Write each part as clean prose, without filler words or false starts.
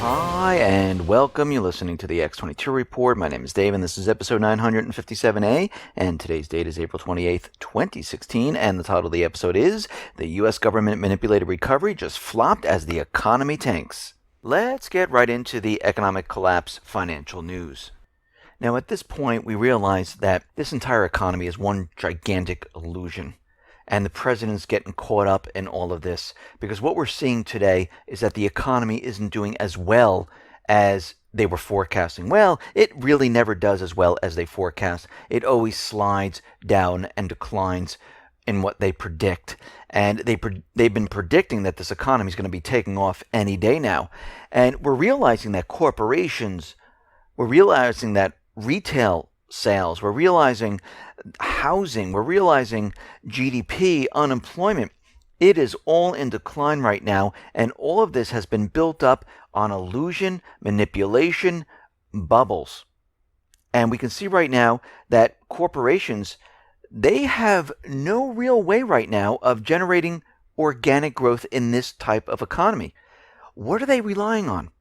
Hi, and welcome. You're listening to the X22 Report. My name is Dave, and this is episode 957A, and today's date is April 28th, 2016, and the title of the episode is The U.S. Government Manipulated Recovery Just Flopped as the Economy Tanks. Let's get right into the economic collapse financial news. Now, at this point, we realize that this entire economy is one gigantic illusion. And the president's getting caught up in all of this because what we're seeing today is that the economy isn't doing as well as they were forecasting. Well, it really never does as well as they forecast. It always slides down and declines in what they predict. And they've been predicting that this economy is going to be taking off any day now. And we're realizing that corporations, we're realizing that retail sales, we're realizing housing, we're realizing GDP, unemployment. It is all in decline right now, and all of this has been built up on illusion, manipulation, bubbles. And we can see right now that corporations, they have no real way right now of generating organic growth in this type of economy. What are they relying on?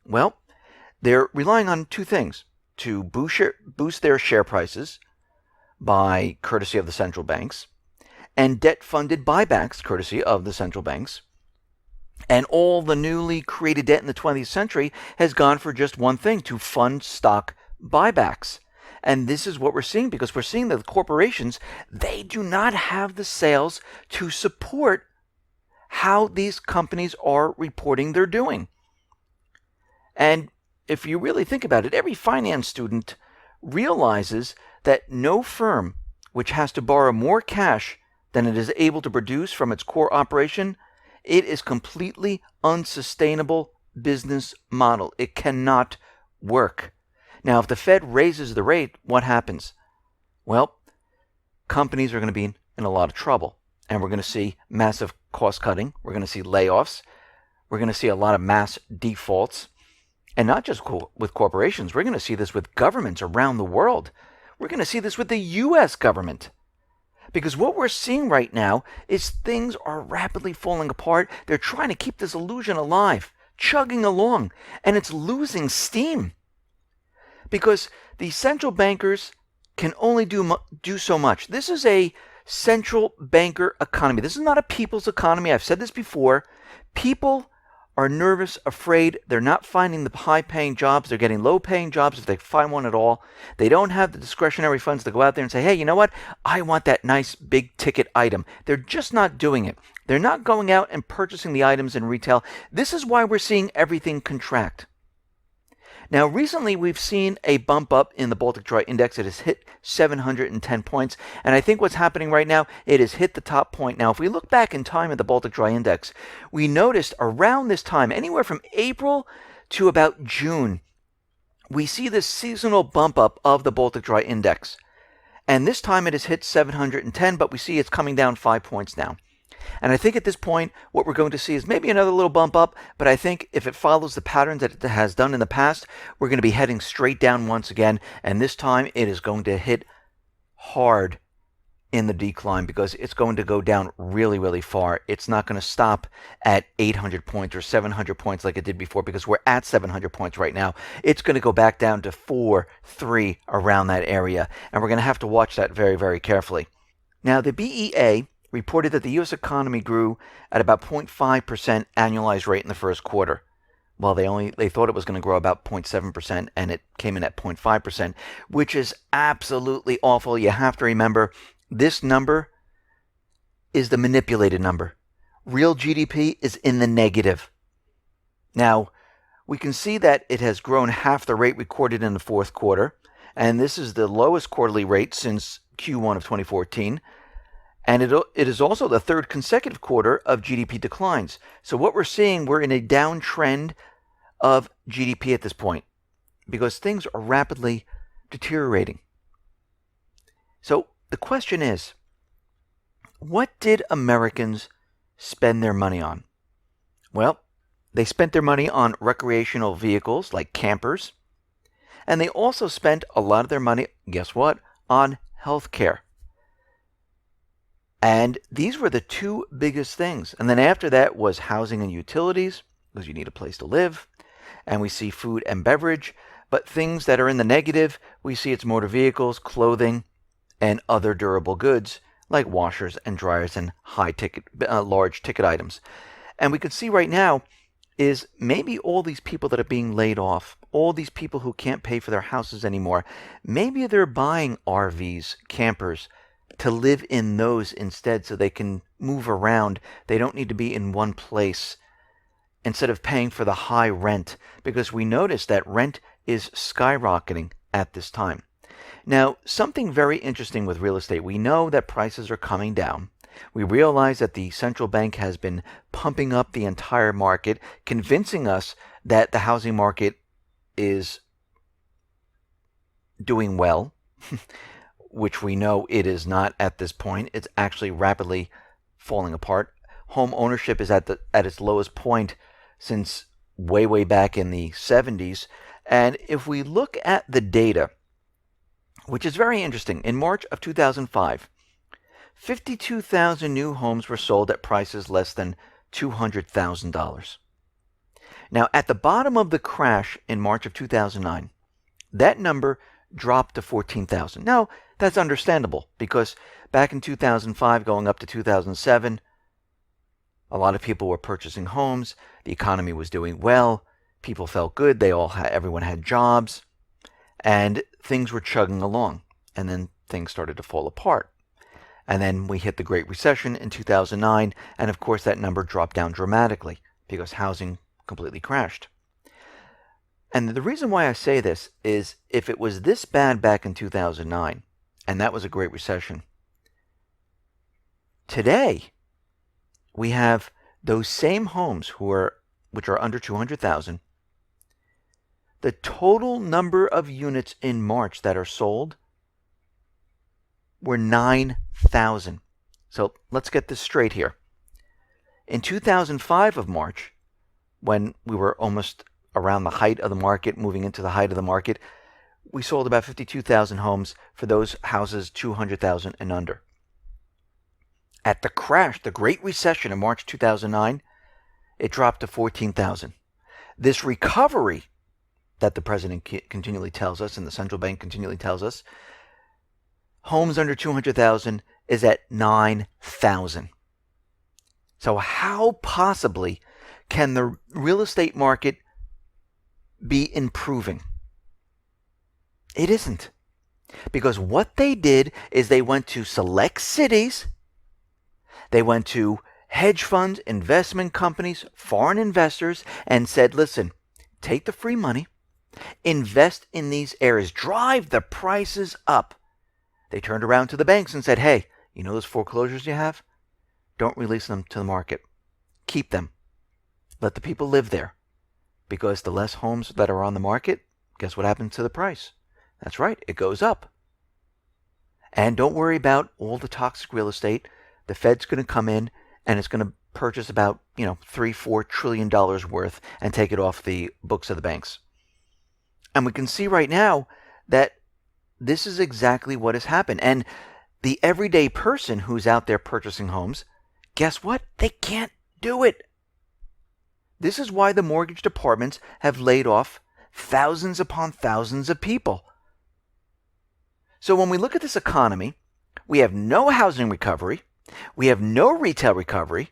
Well, they're relying on two things: to boost their share prices by courtesy of the central banks, and debt-funded buybacks courtesy of the central banks. And all the newly created debt in the 20th century has gone for just one thing: to fund stock buybacks. And this is what we're seeing, because we're seeing that the corporations, they do not have the sales to support how these companies are reporting they're doing. And if you really think about it, every finance student realizes that no firm which has to borrow more cash than it is able to produce from its core operation, it is completely unsustainable business model. It cannot work. Now, if the Fed raises the rate, what happens? Well, companies are going to be in a lot of trouble, and we're going to see massive cost cutting. We're going to see layoffs. We're going to see a lot of mass defaults. And not just with corporations, we're going to see this with governments around the world. We're going to see this with the U.S. government. Because what we're seeing right now is things are rapidly falling apart. They're trying to keep this illusion alive, chugging along, and it's losing steam. Because the central bankers can only do so much. This is a central banker economy. This is not a people's economy. I've said this before. People are nervous, afraid. They're not finding the high-paying jobs. They're getting low-paying jobs if they find one at all. They don't have the discretionary funds to go out there and say, hey, you know what? I want that nice big-ticket item. They're just not doing it. They're not going out and purchasing the items in retail. This is why we're seeing everything contract. Now, recently, we've seen a bump up in the Baltic Dry Index. It has hit 710 points. And I think what's happening right now, it has hit the top point. Now, if we look back in time at the Baltic Dry Index, we noticed around this time, anywhere from April to about June, we see this seasonal bump up of the Baltic Dry Index. And this time it has hit 710, but we see it's coming down 5 points now. And I think at this point, what we're going to see is maybe another little bump up, but I think if it follows the patterns that it has done in the past, we're going to be heading straight down once again, and this time it is going to hit hard in the decline because it's going to go down really, really far. It's not going to stop at 800 points or 700 points like it did before, because we're at 700 points right now. It's going to go back down to 4, 3, around that area, and we're going to have to watch that very, very Now, the BEA reported that the U.S. economy grew at about 0.5% annualized rate in the first quarter. Well, they thought it was going to grow about 0.7%, and it came in at 0.5%, which is absolutely awful. You have to remember, this number is the manipulated number. Real GDP is in the negative. Now, we can see that it has grown half the rate recorded in the fourth quarter, and this is the lowest quarterly rate since Q1 of 2014. And it is also the third consecutive quarter of GDP declines. So what we're seeing, we're in a downtrend of GDP at this point because things are rapidly deteriorating. So the question is, what did Americans spend their money on? Well, they spent their money on recreational vehicles like campers, and they also spent a lot of their money, guess what, on health care. And these were the two biggest things. And then after that was housing and utilities, because you need a place to live. and we see food and beverage. But things that are in the negative, we see it's motor vehicles, clothing, and other durable goods like washers and dryers and large ticket items. And we can see right now is maybe all these people that are being laid off, all these people who can't pay for their houses anymore, maybe they're buying RVs, campers, to live in those instead so they can move around. They don't need to be in one place instead of paying for the high rent, because we notice that rent is skyrocketing at this time. Now, something very interesting with real estate, we know that prices are coming down. We realize that the central bank has been pumping up the entire market, convincing us that the housing market is doing well, which we know it is not at this point. It's actually rapidly falling apart. Home ownership is at its lowest point since way back in the 70s. And if we look at the data, which is very interesting, in March of 2005, 52,000 new homes were sold at prices less than $200,000. Now, at the bottom of the crash in March of 2009, that number dropped to 14,000. Now, that's understandable because back in 2005 going up to 2007, a lot of people were purchasing homes, the economy was doing well, people felt good, everyone had jobs, and things were chugging along. And then things started to fall apart. And then we hit the Great Recession in 2009, and of course that number dropped down dramatically because housing completely crashed. And the reason why I say this is if it was this bad back in 2009, and that was a Great Recession, today we have those same homes which are under 200,000. The total number of units in March that are sold were 9,000. So let's get this straight here. In 2005 of March, when we were almost around the height of the market, moving into the height of the market, we sold about 52,000 homes for those houses 200,000 and under. At the crash, the Great Recession in March 2009, it dropped to 14,000. This recovery that the president continually tells us and the central bank continually tells us, homes under 200,000 is at 9,000. So how possibly can the real estate market be improving? It isn't. Because what they did is they went to select cities, they went to hedge funds, investment companies, foreign investors, and said, listen, take the free money, invest in these areas, drive the prices up. They turned around to the banks and said, hey, you know those foreclosures you have? Don't release them to the market. Keep them. Let the people live there. Because the less homes that are on the market, guess what happens to the price? That's right, it goes up. And don't worry about all the toxic real estate. The Fed's going to come in and it's going to purchase about, $3-4 trillion worth and take it off the books of the banks. And we can see right now that this is exactly what has happened. And the everyday person who's out there purchasing homes, guess what? They can't do it. This is why the mortgage departments have laid off thousands upon thousands of people. So when we look at this economy, we have no housing recovery. We have no retail recovery.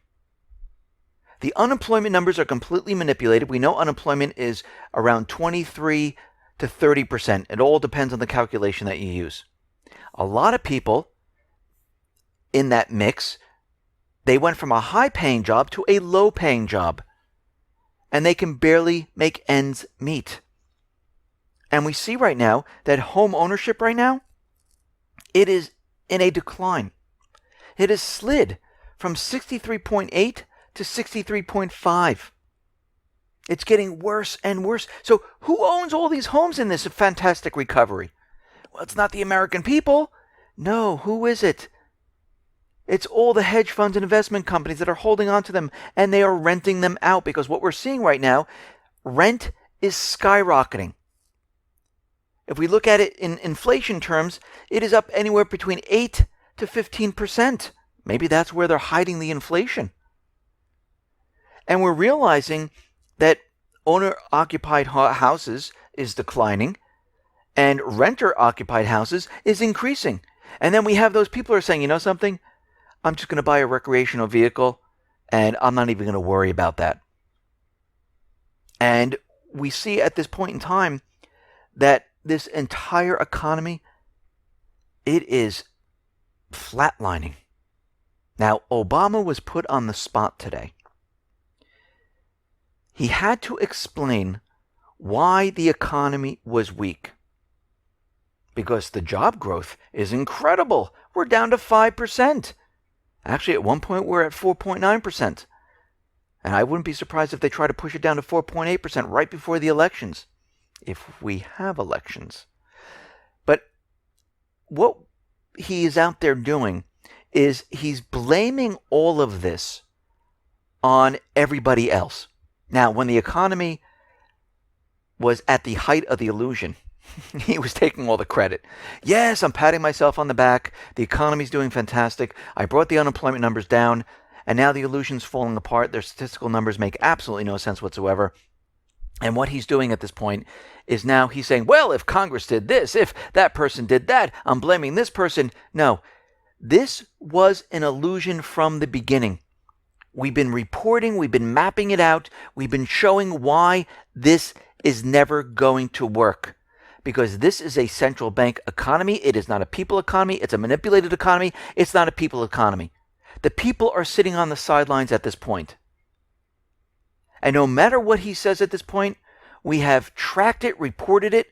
The unemployment numbers are completely manipulated. We know unemployment is around 23 to 30%. It all depends on the calculation that you use. A lot of people in that mix, they went from a high-paying job to a low-paying job. And they can barely make ends meet. And we see right now that home ownership right now, it is in a decline. It has slid from 63.8 to 63.5. It's getting worse and worse. So who owns all these homes in this fantastic recovery? Well, it's not the American people. No, who is it? It's all the hedge funds and investment companies that are holding on to them, and they are renting them out because what we're seeing right now, rent is skyrocketing. If we look at it in inflation terms, it is up anywhere between 8 to 15%. Maybe that's where they're hiding the inflation. And we're realizing that owner-occupied houses is declining, and renter-occupied houses is increasing. And then we have those people who are saying, you know something? I'm just going to buy a recreational vehicle, and I'm not even going to worry about that. And we see at this point in time that this entire economy, it is flatlining. Now, Obama was put on the spot today. He had to explain why the economy was weak. Because the job growth is incredible. We're down to 5%. Actually, at one point, we're at 4.9%. And I wouldn't be surprised if they try to push it down to 4.8% right before the elections, if we have elections. But what he is out there doing is he's blaming all of this on everybody else. Now, when the economy was at the height of the illusion, he was taking all the credit. Yes, I'm patting myself on the back. The economy's doing fantastic. I brought the unemployment numbers down, and now the illusion's falling apart. Their statistical numbers make absolutely no sense whatsoever. And what he's doing at this point is now he's saying, well, if Congress did this, if that person did that, I'm blaming this person. No, this was an illusion from the beginning. We've been reporting, we've been mapping it out, we've been showing why this is never going to work. Because this is a central bank economy. It is not a people economy. It's a manipulated economy. It's not a people economy. The people are sitting on the sidelines at this point. And no matter what he says at this point, we have tracked it, reported it,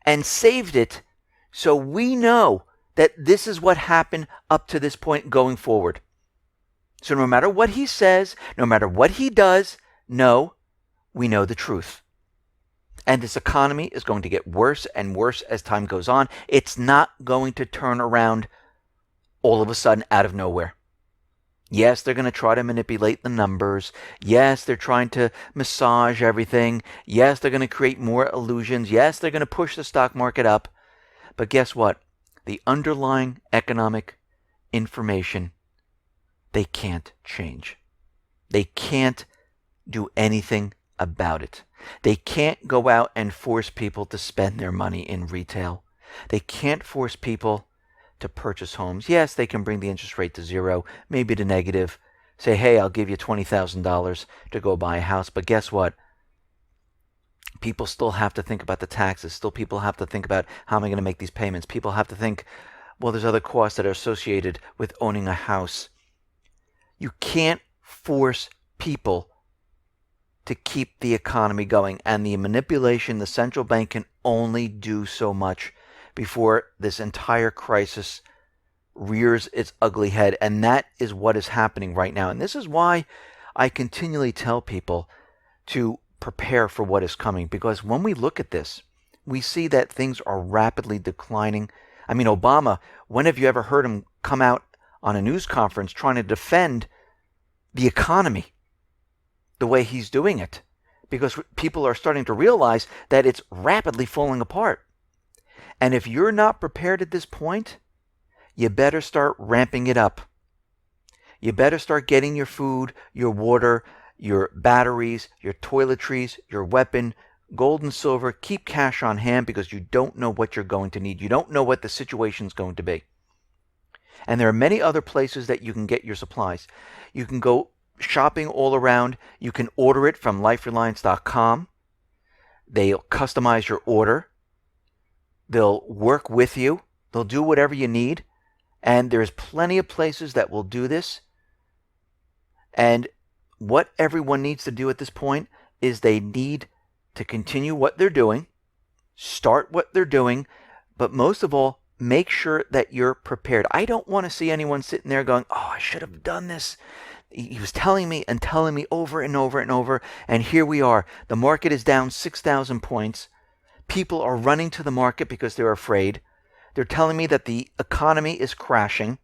and saved it so we know that this is what happened up to this point going forward. So no matter what he says, no matter what he does, no, we know the truth. And this economy is going to get worse and worse as time goes on. It's not going to turn around all of a sudden out of nowhere. Yes, they're going to try to manipulate the numbers. Yes, they're trying to massage everything. Yes, they're going to create more illusions. Yes, they're going to push the stock market up. But guess what? The underlying economic information, they can't change. They can't do anything about it. They can't go out and force people to spend their money in retail. They can't force people to purchase homes. Yes, they can bring the interest rate to zero, maybe to negative. Say, hey, I'll give you $20,000 to go buy a house. But guess what? People still have to think about the taxes. Still people have to think about how am I going to make these payments. People have to think, well, there's other costs that are associated with owning a house. You can't force people to keep the economy going. And the manipulation, the central bank can only do so much before this entire crisis rears its ugly head. And that is what is happening right now. And this is why I continually tell people to prepare for what is coming. Because when we look at this, we see that things are rapidly declining. I mean, Obama, when have you ever heard him come out on a news conference trying to defend the economy the way he's doing it? Because people are starting to realize that it's rapidly falling apart. And if you're not prepared at this point, you better start ramping it up. You better start getting your food, your water, your batteries, your toiletries, your weapon, gold and silver. Keep cash on hand because you don't know what you're going to need. You don't know what the situation's going to be. And there are many other places that you can get your supplies. You can go shopping all around. You can order it from lifereliance.com. They'll customize your order. They'll work with you. They'll do whatever you need. And there's plenty of places that will do this. And what everyone needs to do at this point is they need to continue what they're doing, start what they're doing, but most of all, make sure that you're prepared. I don't want to see anyone sitting there going, oh, I should have done this. He was telling me over and over and over, and here we are. The market is down 6,000 points. People are running to the market because they're afraid. They're telling me that the economy is crashing.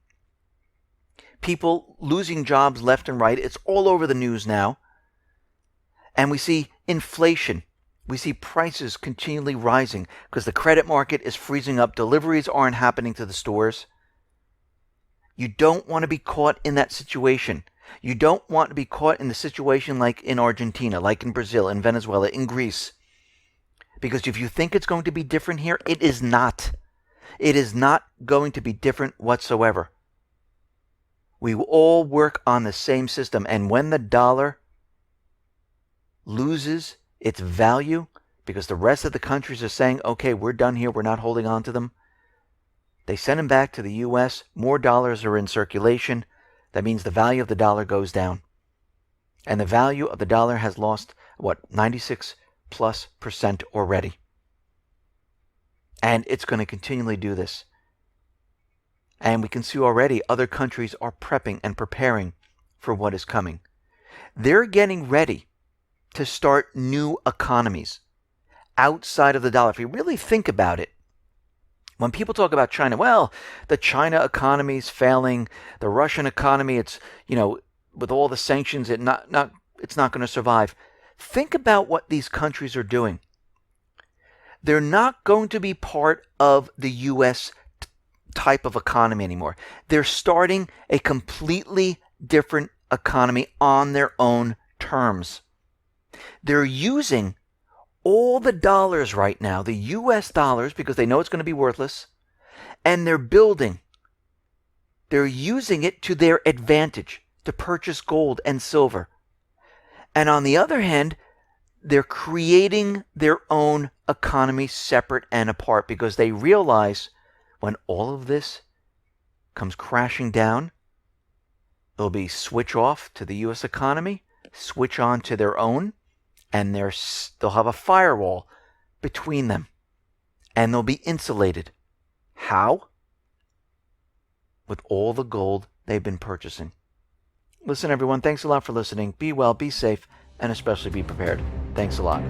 People losing jobs left and right. It's all over the news now. And we see inflation. We see prices continually rising because the credit market is freezing up. Deliveries aren't happening to the stores. You don't want to be caught in that situation. You don't want to be caught in the situation like in Argentina, like in Brazil, in Venezuela, in Greece. Because if you think it's going to be different here, it is not. It is not going to be different whatsoever. We all work on the same system. And when the dollar loses its value, because the rest of the countries are saying, okay, we're done here, we're not holding on to them, they send them back to the U.S., more dollars are in circulation. That means the value of the dollar goes down. And the value of the dollar has lost, 96+% already. And it's going to continually do this. And we can see already other countries are prepping and preparing for what is coming. They're getting ready to start new economies outside of the dollar. If you really think about it, when people talk about China, well, the China economy is failing, the Russian economy, it's, with all the sanctions, it's not going to survive. Think about what these countries are doing. They're not going to be part of the U.S. type of economy anymore. They're starting a completely different economy on their own terms. They're using all the dollars right now, the U.S. dollars, because they know it's going to be worthless, and they're using it to their advantage to purchase gold and silver. And on the other hand, they're creating their own economy separate and apart because they realize when all of this comes crashing down, it'll be switch off to the U.S. economy, switch on to their own, and they'll have a firewall between them, and they'll be insulated. How? With all the gold they've been purchasing. Listen, everyone, thanks a lot for listening. Be well, be safe, and especially be prepared. Thanks a lot.